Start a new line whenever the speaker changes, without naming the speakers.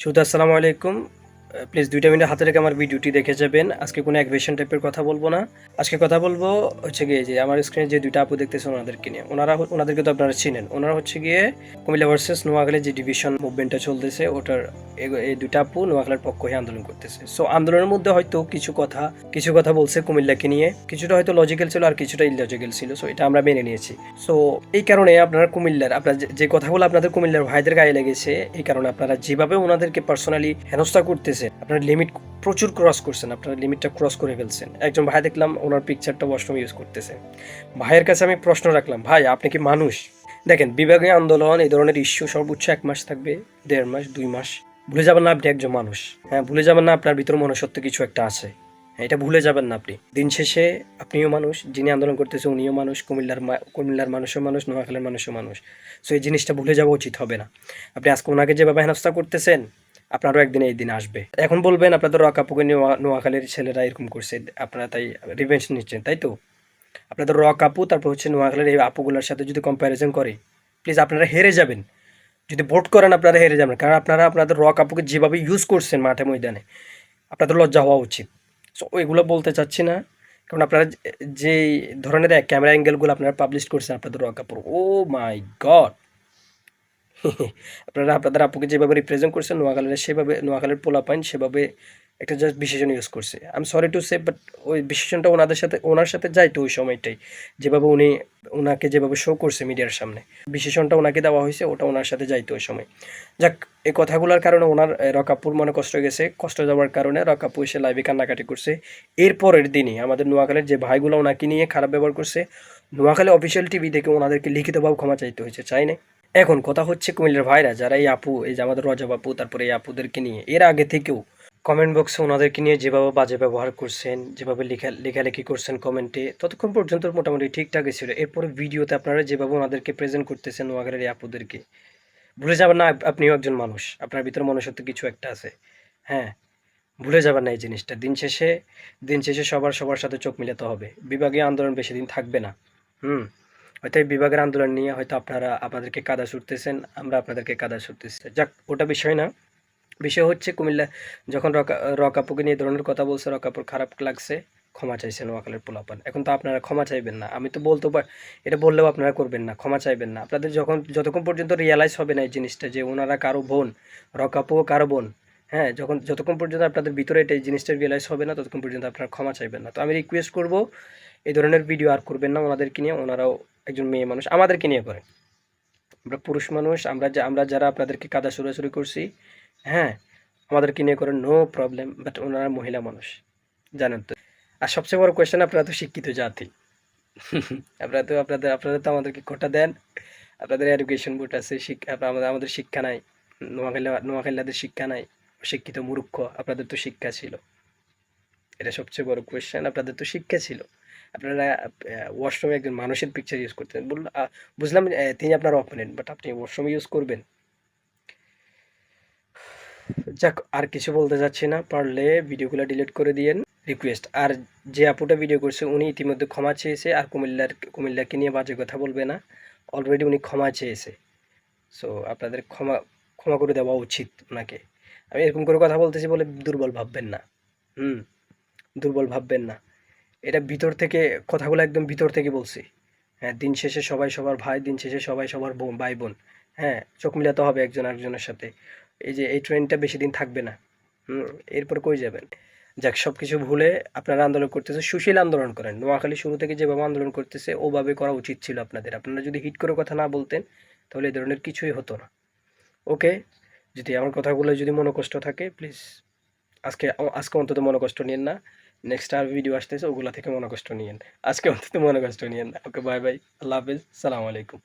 শুধু আসসালামু আলাইকুম। প্লিজ ২টা মিনিট হাতে রেখে আমার ভিডিওটি দেখে যাবেন। আজকে কোনো অ্যাগ্রেশন টাইপের কথা বলবো না। আজকে কথা বলবো হচ্ছে গিয়ে যে আমার স্ক্রিনে যে ২টা আপু দেখতেছেন ওনাদেরকে নিয়ে। ওনাদেরকে তো আপনারা চিনেন। ওনারা হচ্ছে গিয়ে কুমিল্লা ভার্সেস নোয়াখালী যে ডিভিশন মুভমেন্টটা চলতেছে ওটার এই ২টা আপু নোয়াখালীর পক্ষ হয়ে আন্দোলন করতেছে। সো আন্দোলনের মধ্যে হয়তো কিছু কথা বলছে কুমিল্লাকে নিয়ে। কিছুটা হয়তো লজিক্যাল ছিল আর কিছুটা ইললজিক্যাল ছিল। সো এটা আমরা মেনে নিয়েছি। সো এই কারণে আপনারা কুমিল্লার আপনার যে কথাগুলো আপনাদের কুমিল্লার ভাইদের গায়ে লেগেছে, এই কারণে আপনারা যেভাবে ওনাদেরকে পার্সোনালি হেনস্থা করতেছেন, আপনারা লিমিট প্রচুর ক্রস করছেন। আপনারা লিমিটটা ক্রস করে ফেলছেন। একজন ভাই দেখলাম ওনার পিকচারটা ওয়াশরুম ইউজ করতেছে। ভাইয়ের কাছে আমি প্রশ্ন রাখলাম, ভাই আপনি কি মানুষ? দেখেন, বিভাগীয় আন্দোলন এই ধরনের ইস্যু সর্বোচ্চ 1 মাস থাকবে, 1.5 মাস, 2 মাস। ভুলে যাবেন না আপনি একজন মানুষ। হ্যাঁ, ভুলে যাবেন না আপনার ভিতর মনুষ্যত্ব কিছু একটা আছে। হ্যাঁ, এটা ভুলে যাবেন না আপনি। দিন শেষে আপনিও মানুষ, যিনি আন্দোলন করতেছে উনিও মানুষ, কুমিল্লার মানুষও মানুষ, নোয়াখালীর মানুষও মানুষ। সো এই জিনিসটা ভুলে যাওয়া উচিত হবে না। আপনি আজকে ওনাকে যেভাবে হেনস্থা করতেছেন, আপনারও একদিন এই দিন আসবে। এখন বলবেন আপনাদের রক আপুকে নোয়াখালীর ছেলেরা এরকম করছে, আপনারা তাই রিভেঞ্জ নিচ্ছেন, তাই তো? আপনাদের রক আপু তারপর হচ্ছে নোয়াখালীর এই আপুগুলোর সাথে যদি কম্প্যারিজন করে, প্লিজ আপনারা হেরে যাবেন। যদি ভোট করেন আপনারা হেরে যাবেন, কারণ আপনারা আপনাদের রক আপুকে যেভাবে ইউজ করছেন মাঠে ময়দানে, আপনাদের লজ্জা হওয়া উচিত। সো এগুলো বলতে চাচ্ছি না, কারণ আপনারা যে ধরনের ক্যামেরা অ্যাঙ্গেলগুলো আপনারা পাবলিশ করছেন আপনাদের রক আপুর, ও মাই গড! আপনারা আপনাদের আপুকে যেভাবে রিপ্রেজেন্ট করছেন নোয়াখালীর, সেভাবে নোয়াখালীর পোলাপাইন সেভাবে একটা জাস্ট বিশেষণ ইউজ করছে। I am sorry to say, but ওই বিশেষণটা ওনার সাথে যাইতো ওই সময়টাই। যেভাবে ওনাকে যেভাবে শো করছে মিডিয়ার সামনে, বিশেষণটা ওনাকে দেওয়া হয়েছে, ওটা ওনার সাথে যাইতো ওই সময়। যাক, এই কথাগুলোর কারণে ওনার রকাপুর মনে কষ্ট হয়ে গেছে। কষ্ট যাওয়ার কারণে রকাপু এসে লাইভে কান্নাকাটি করছে। এরপরের দিনই আমাদের নোয়াখালীর যে ভাইগুলো ওনাকে নিয়ে খারাপ ব্যবহার করছে, নোয়াখালী অফিসিয়াল টিভি থেকে ওনাদেরকে লিখিতভাবে ক্ষমা চাইতে হয়েছে, চাই না? এখন কথা হচ্ছে, কুমিল্লার ভাইরা যারা এই আপু, এই যে আমাদের রজব আপু, তারপরে এই আপুদেরকে নিয়ে এর আগে থেকেও কমেন্ট বক্সে ওনাদেরকে নিয়ে যেভাবে বাজে ব্যবহার করছেন, যেভাবে লেখালেখি করছেন কমেন্টে, ততক্ষণ পর্যন্ত মোটামুটি ঠিকঠাকই ছিল। এরপরে ভিডিওতে আপনারা যেভাবে ওনাদেরকে প্রেজেন্ট করতেছেন নোয়াখালীর এই আপুদেরকে, ভুলে যাবেন না আপনিও একজন মানুষ, আপনার ভিতরে মনুষ্যত্ব কিছু একটা আছে। হ্যাঁ, ভুলে যাবেন না এই জিনিসটা। দিন শেষে সবার সাথে চোখ মিলাতে হবে। বিভাগীয় আন্দোলন বেশি দিন থাকবে না। হুম, হয়তো এই বিভাগের আন্দোলন নিয়ে হয়তো আপনারা আপনাদেরকে কাদা ছুটতেছেন, আমরা আপনাদেরকে কাদা ছুটতেছি। যাক, ওটা বিষয় না। বিষয় হচ্ছে কুমিল্লা যখন রক আপুকে নিয়ে এই ধরনের কথা বলছে, রক আপুর খারাপ লাগছে, ক্ষমা চাইছে নোয়াখালীর পোলাপান। এখন তো আপনারা ক্ষমা চাইবেন না। আমি তো বলতে পার, এটা বললেও আপনারা করবেন না, ক্ষমা চাইবেন না। আপনাদের যতক্ষণ পর্যন্ত রিয়ালাইজ হবে না এই জিনিসটা যে ওনারা কারো বোন, রক আপুও কারো বোন, হ্যাঁ, যতক্ষণ পর্যন্ত আপনাদের ভিতরে এই জিনিসটা রিয়ালাইজ হবে না, ততক্ষণ পর্যন্ত আপনারা ক্ষমা চাইবেন না। তো আমি রিকোয়েস্ট করব, এই ধরনের ভিডিও আর করবেন না ওনাদেরকে নিয়ে। ওনারাও একজন মেয়ে মানুষ, আমাদেরকে নিয়ে করে। আমরা পুরুষ মানুষ, আমরা যারা আপনাদেরকে কাদা ছুড়াছুড়ি করছি, হ্যাঁ, আমাদেরকে নিয়ে করেন, নো প্রবলেম, বাট ওনারা মহিলা মানুষ, জানেন তো। আর সবচেয়ে বড় কোয়েশ্চেন, আপনারা তো শিক্ষিত জাতি। আপনারা তো আমাদেরকে কোটা দেন, আপনাদের এডুকেশন বোর্ড আছে, আমাদের শিক্ষা নাই। নোয়াখালীদের শিক্ষা নাই, শিক্ষিত মূর্খ। আপনাদের তো শিক্ষা ছিল, এটা সবচেয়ে বড় কোয়েশ্চেন। আপনাদের তো শিক্ষা ছিল, আপনারা ওয়াশরুমে একজন মানুষের পিকচার ইউজ করতেন। বুঝলাম তিনি আপনার অপোনেন্ট, বাট আপনি ওয়াশরুমে ইউজ করবেন? যাক, আর কিছু বলতে চাচ্ছি না, পারলে ভিডিওগুলো ডিলিট করে দিয়েন, রিকোয়েস্ট। আর যে আপুটা ভিডিও করছে উনি ইতিমধ্যে ক্ষমা চেয়েছে, আর কুমিল্লাকে নিয়ে বাজে কথা বলবে না, অলরেডি উনি ক্ষমা চেয়েছে। সো আপনাদের ক্ষমা ক্ষমা করে দেওয়া উচিত ওনাকে। আমি এরকম করে কথা বলতেছি বলে দুর্বল ভাববেন না। হুম, দুর্বল ভাববেন না। এটা ভিতর থেকে, কথাগুলো একদম ভিতর থেকে বলছি। হ্যাঁ, দিন শেষে সবাই সবার ভাই, দিন শেষে সবাই সবার ভাই বোন। হ্যাঁ, চোখ মিলাতে হবে একজন আরেকজনের সাথে। এই যে এই ট্রেনটা বেশি দিন থাকবে না। হুম, এরপর কই যাবেন? যাক, সব কিছু ভুলে আপনারা আন্দোলন করতেছে, সুশীল আন্দোলন করেন। নোয়াখালী শুরু থেকে যেভাবে আন্দোলন করতেছে ওভাবে করা উচিত ছিল আপনাদের। আপনারা যদি হিট করে কথা না বলতেন, তাহলে এই ধরনের কিছুই হতো না। ওকে, যদি আমার কথাগুলো যদি মনোকষ্ট থাকে, প্লিজ আজকে অন্তত মনোকষ্ট নিয়েন না। নেক্সট আর ভিডিও আসতেছে ওগুলা থেকে মনোকষ্ট নিয়েন। আজকে অন্তত মনোকষ্ট নিয়েন না। ওকে, বাই বাই, আল্লাহ হাফেজ, সালাম আলাইকুম।